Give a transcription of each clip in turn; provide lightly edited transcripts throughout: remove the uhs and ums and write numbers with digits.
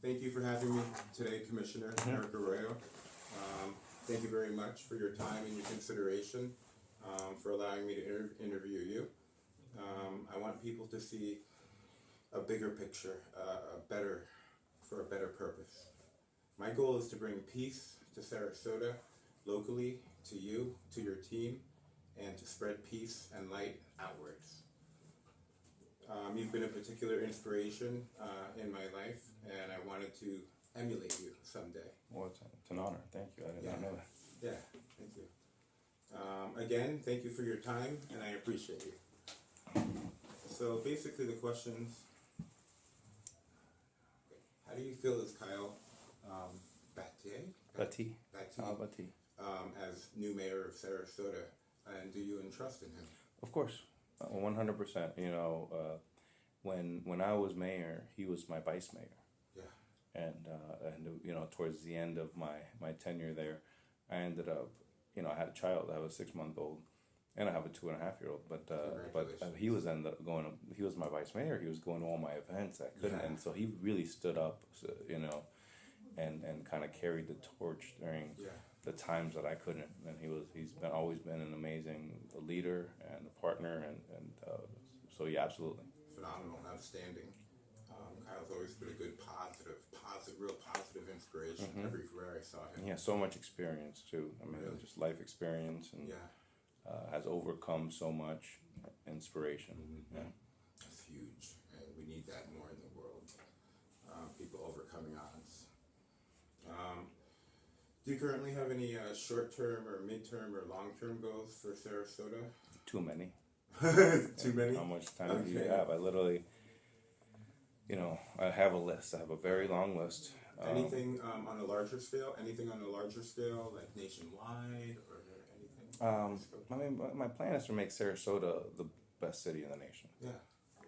Thank you for having me today, Commissioner Erik Arroyo. Thank you very much for your time and your consideration, for allowing me to interview you. I want people to see a bigger picture, for a better purpose. My goal is to bring peace to Sarasota, locally, to you, to your team, and to spread peace and light outwards. You've been a particular inspiration in my life, and I wanted to emulate you someday. Well, it's an honor. Thank you. I did not know that. Yeah, thank you. Again, thank you for your time, and I appreciate you. So basically the questions, how do you feel as Kyle Battier, as new mayor of Sarasota, and do you entrust in him? Of course, 100%. You know, when I was mayor, he was my vice mayor. Yeah. And you know, towards the end of my tenure there, I ended up, you know, I had a child. I was 6-month-old, and I have a 2.5-year-old. But he was going. He was my vice mayor. He was going to all my events. I couldn't, and so he really stood up, you know, and kind of carried the torch during the times that I couldn't. And he's always been an amazing leader and a partner, and so yeah, absolutely. Phenomenal, outstanding. Kyle's always been a good, real positive inspiration everywhere I saw him. Yeah, so much experience too. I mean, Really? just life experience, and has overcome so much inspiration. Mm-hmm. Yeah. That's huge, and we need that more in the world. People overcoming odds. Do you currently have any short-term or mid-term or long-term goals for Sarasota? Too many. Too many? How much time do you have? I literally, you know, I have a list. I have a very long list. Anything on a larger scale? Anything on a larger scale, like nationwide, or anything? I mean, my plan is to make Sarasota the best city in the nation. Yeah.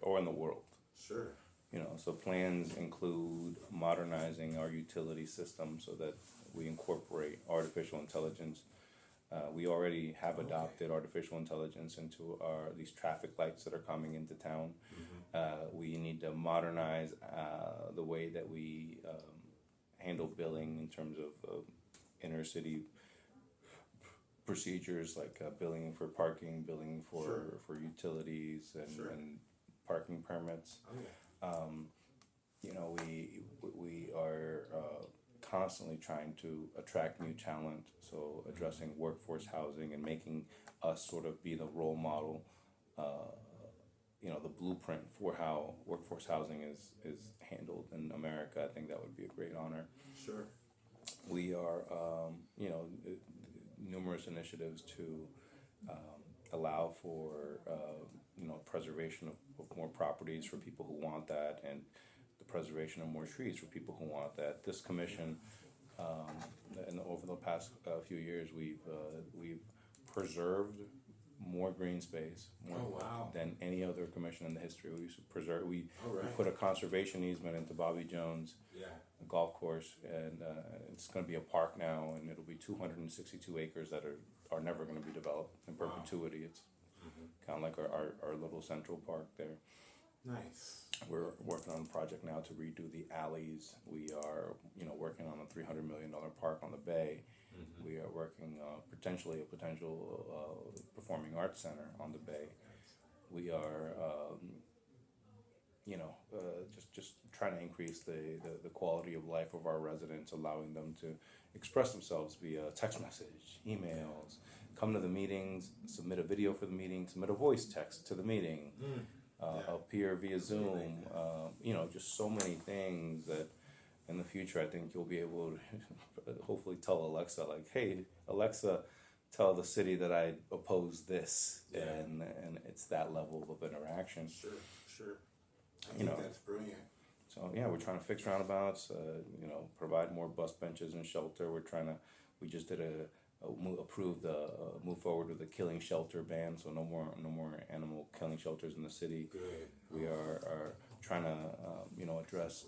Or in the world. Sure. You know, so plans include modernizing our utility system so that we incorporate artificial intelligence. We already have adopted artificial intelligence into these traffic lights that are coming into town. We need to modernize the way that we handle billing in terms of inner city procedures, like billing for parking, billing for utilities, and parking permits. You know, we are constantly trying to attract new talent, so addressing workforce housing and making us sort of be the role model, you know, the blueprint for how workforce housing is handled in America. I think that would be a great honor. Sure. We are, you know, numerous initiatives to allow for, you know, preservation of more properties for people who want that, and the preservation of more trees for people who want that. This commission, and over the past few years, we've preserved more green space than any other commission in the history. We used to preserve. We put a conservation easement into Bobby Jones, a golf course, and it's going to be a park now, and it'll be 262 acres that are never going to be developed in perpetuity. It's kind of like our little central park there. Nice. We're working on a project now to redo the alleys. We are, you know, working on a $300 million park on the bay. We are working a potential performing arts center on the bay. We are, you know, just trying to increase the quality of life of our residents, allowing them to express themselves via text message, emails, come to the meetings, submit a video for the meeting, submit a voice text to the meeting. Appear via Zoom, you know, just so many things that in the future I think you'll be able to hopefully tell Alexa, like, hey, Alexa, tell the city that I oppose this, and it's that level of interaction. Sure. I think that's brilliant. So yeah, we're trying to fix roundabouts, you know, provide more bus benches and shelter. We just did move forward with a killing shelter ban, so no more animal killing shelters in the city. Good. We are trying to you know, address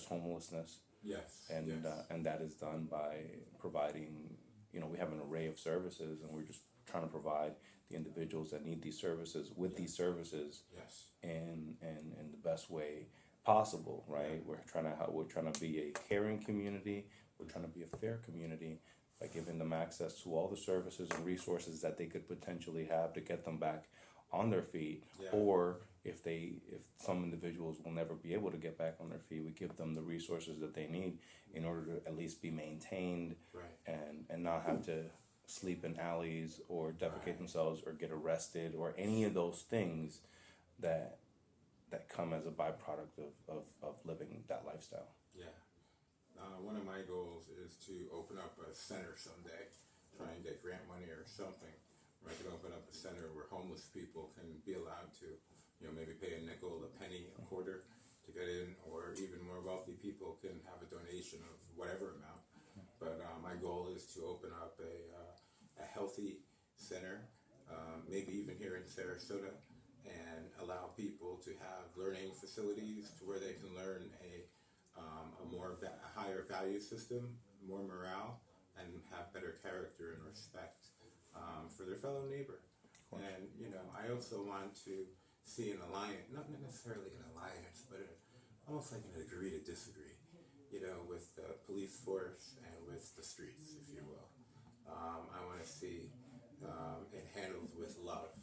homelessness. Yes. And that is done by providing, you know, we have an array of services, and we're just trying to provide the individuals that need these services with these services in the best way possible, right? We're trying to be a caring community. We're trying to be a fair community by giving them access to all the services and resources that they could potentially have to get them back on their feet. Yeah. Or if some individuals will never be able to get back on their feet, we give them the resources that they need in order to at least be maintained, Right. and not have to sleep in alleys or defecate themselves or get arrested or any of those things that come as a byproduct of living that lifestyle. Yeah. One of my goals is to open up a center someday, try and get grant money or something, where I can open up a center where homeless people can be allowed to, maybe pay a nickel, a penny, a quarter to get in, or even more wealthy people can have a donation of whatever amount. But my goal is to open up a healthy center, maybe even here in Sarasota, and allow people to have learning facilities to where they can learn a higher value system, more morale, and have better character and respect for their fellow neighbor. And I also want to see an alliance, not necessarily an alliance, but almost like an agree to disagree, with the police force and with the streets, if you will. I want to see it handled with love,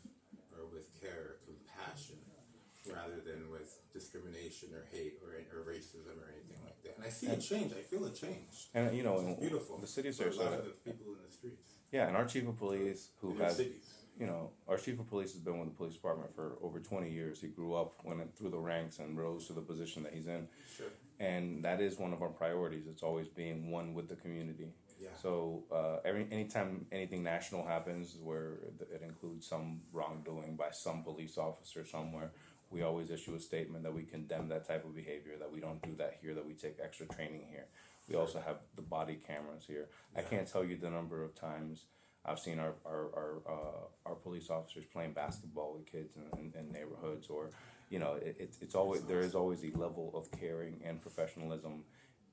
or with care, compassion, rather than with discrimination or hate or racism or anything like that. And I see a change. I feel a change. And It's beautiful. the city of for a lot Sarasota, of the people in the streets. yeah, and our chief of police, who In has, cities. our chief of police has been with the police department for over 20 years. He grew up, went through the ranks, and rose to the position that he's in. Sure. And that is one of our priorities. It's always being one with the community. Yeah. So anytime anything national happens where it includes some wrongdoing by some police officer somewhere, we always issue a statement that we condemn that type of behavior, that we don't do that here, that we take extra training here. We also have the body cameras here. I can't tell you the number of times I've seen our police officers playing basketball with kids in neighborhoods, or it's always, there is always a level of caring and professionalism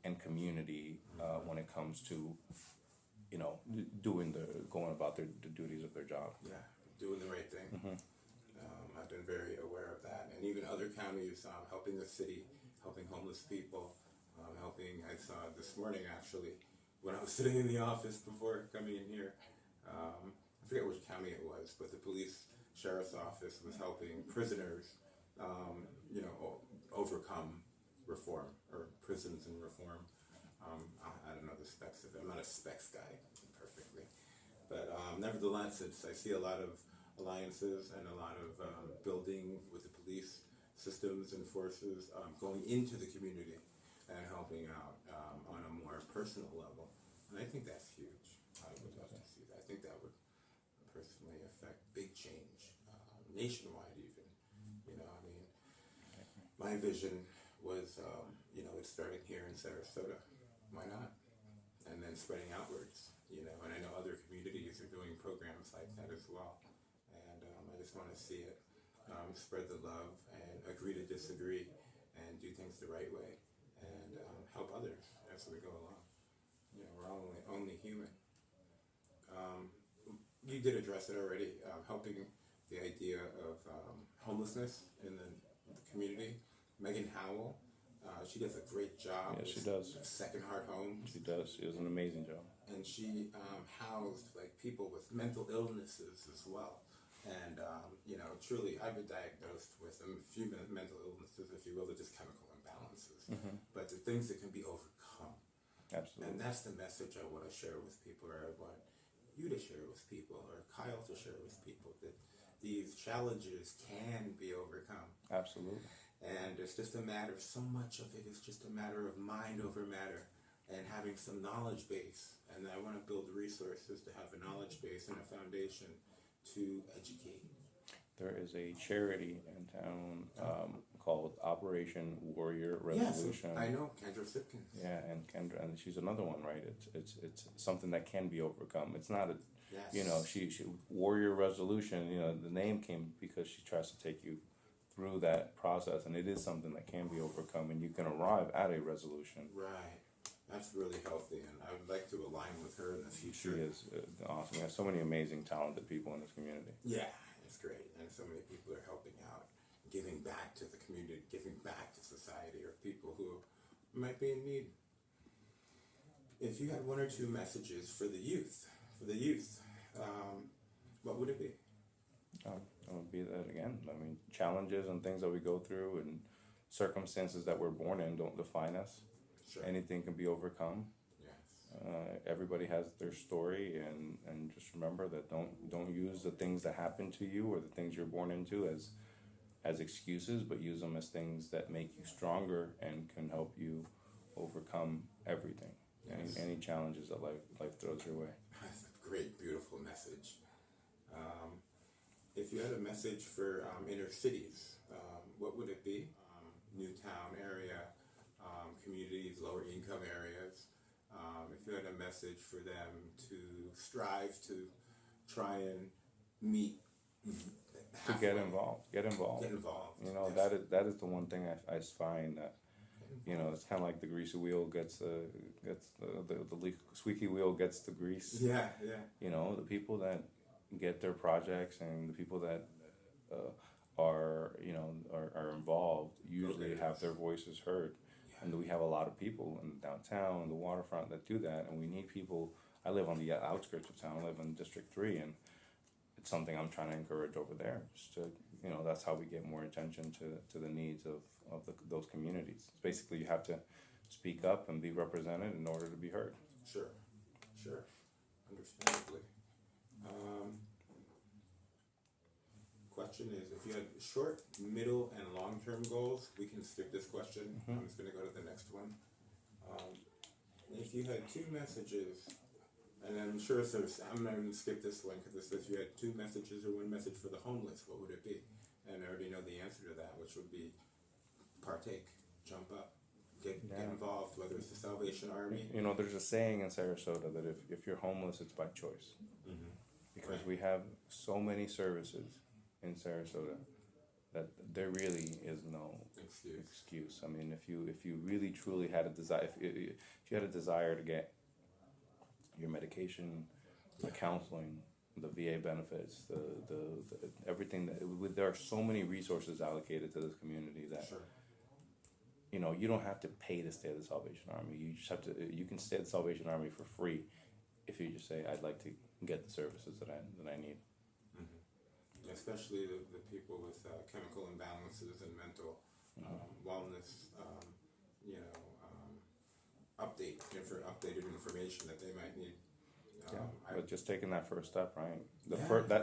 and community when it comes to going about the duties of their job. Yeah, doing the right thing. I've been very aware of that, and even other counties helping the city, helping homeless people, I saw this morning actually, when I was sitting in the office before coming in here, I forget which county it was, but the sheriff's office was helping prisoners, overcome reform, or prisons and reform. I don't know the specs of it. I'm not a specs guy perfectly, but nevertheless, I see a lot of alliances and a lot of building with the police systems and forces, going into the community and helping out on a more personal level. And I think that's huge. I would love to see that. I think that would personally affect big change, nationwide even. My vision was, it's starting here in Sarasota. Why not? And then spreading outwards, and I know other communities are doing programs like that as well. And I just want to see it spread the love and agree to disagree and do things the right way, and help others as we go along. We're only human. You did address it already, helping the idea of homelessness in the community. Megan Howell, she does a great job. Yeah, she does. Second Heart Homes. She does. She does an amazing job. And she housed people with mental illnesses as well. And truly, I've been diagnosed with a few mental illnesses, if you will, they're just chemical imbalances. But they're things that can be overcome. Absolutely. And that's the message I want to share with people, or I want you to share with people, or Kyle to share with people, that these challenges can be overcome. Absolutely. And it's just a matter, so much of it is just a matter of mind over matter, and having some knowledge base. And I want to build resources to have a knowledge base and a foundation to educate. There is a charity in town called Operation Warrior Resolution. Yes, I know Kendra Sipkins. Yeah, and Kendra, and she's another one, right? It's something that can be overcome. It's not a, Yes. she Warrior Resolution. The name came because she tries to take you through that process, and it is something that can be overcome, and you can arrive at a resolution. Right. That's really healthy, and I would like to align with her in the She future. is awesome. We have so many amazing, talented people in this community. Yeah, it's great, and so many people are helping out. giving back to the community, giving back to society, or people who might be in need. If you had one or two messages for the youth, what would it be? It would be that again. I mean, challenges and things that we go through and circumstances that we're born in don't define us. Sure. Anything can be overcome. Yes. Everybody has their story, and just remember that don't use the things that happen to you or the things you're born into as excuses, but use them as things that make you stronger and can help you overcome everything. Yes. Any challenges that life throws your way. That's a great, beautiful message. If you had a message for inner cities, what would it be? New town area, communities, lower income areas. If you had a message for them to strive to try and meet, To get involved. Get involved. You know, Yes. that is the one thing I find that, you know, it's kind of like the greasy wheel gets the squeaky wheel gets the grease. Yeah. You know, the people that get their projects and the people that are involved usually have their voices heard. And we have a lot of people in downtown and the waterfront that do that, and we need people. I live on the outskirts of town. I live in District 3, and it's something I'm trying to encourage over there. Just to, you know, that's how we get more attention to the needs of those communities. Basically, you have to speak up and be represented in order to be heard. Sure. Understandably. Question is, if you had short, middle, and long-term goals, we can skip this question. I'm just going to go to the next one. If you had two messages, and I'm sure I'm not going to skip this one because it says you had two messages or one message for the homeless, what would it be? And I already know the answer to that, which would be partake, jump up, get involved, whether it's the Salvation Army. You know, there's a saying in Sarasota that if you're homeless, it's by choice. Because we have so many services in Sarasota that there really is no excuse. I mean, if you really truly had a desire, if you had a desire to get your medication, the counseling, the VA benefits, the everything there are so many resources allocated to this community that you know, you don't have to pay to stay at the Salvation Army. You just have to. You can stay at the Salvation Army for free if you just say, "I'd like to get the services that I need." Especially the people with chemical imbalances and mental wellness, updated information that they might need. But just taking that first step, right?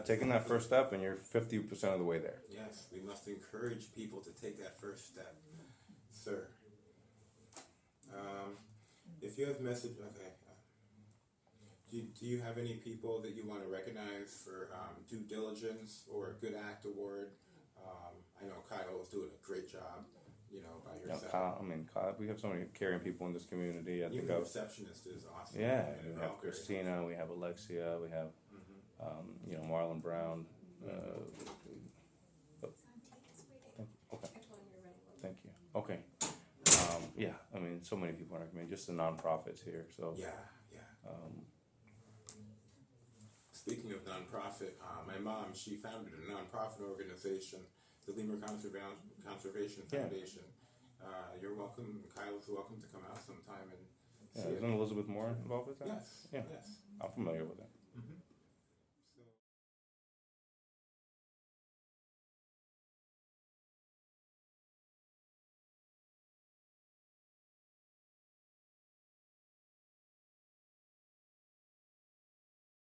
Taking that first step, and you're 50% of the way there. Yes, we must encourage people to take that first step, sir. If you have message, okay. Do you have any people that you want to recognize for due diligence or a good act award? I know Kyle is doing a great job, you know, by your side. Kyle, we have so many caring people in this community. Even the receptionist is awesome. Yeah, we have Christina, we have Alexia, we have, Marlon Brown. Thank you. Okay. So many people in our community, just the nonprofits here. So Yeah. Speaking of nonprofit, my mom, she founded a nonprofit organization, the Lemur Conservation Foundation. You're welcome, Kyle's welcome to come out sometime and see isn't Elizabeth Moore involved with that? Yes. I'm familiar with it.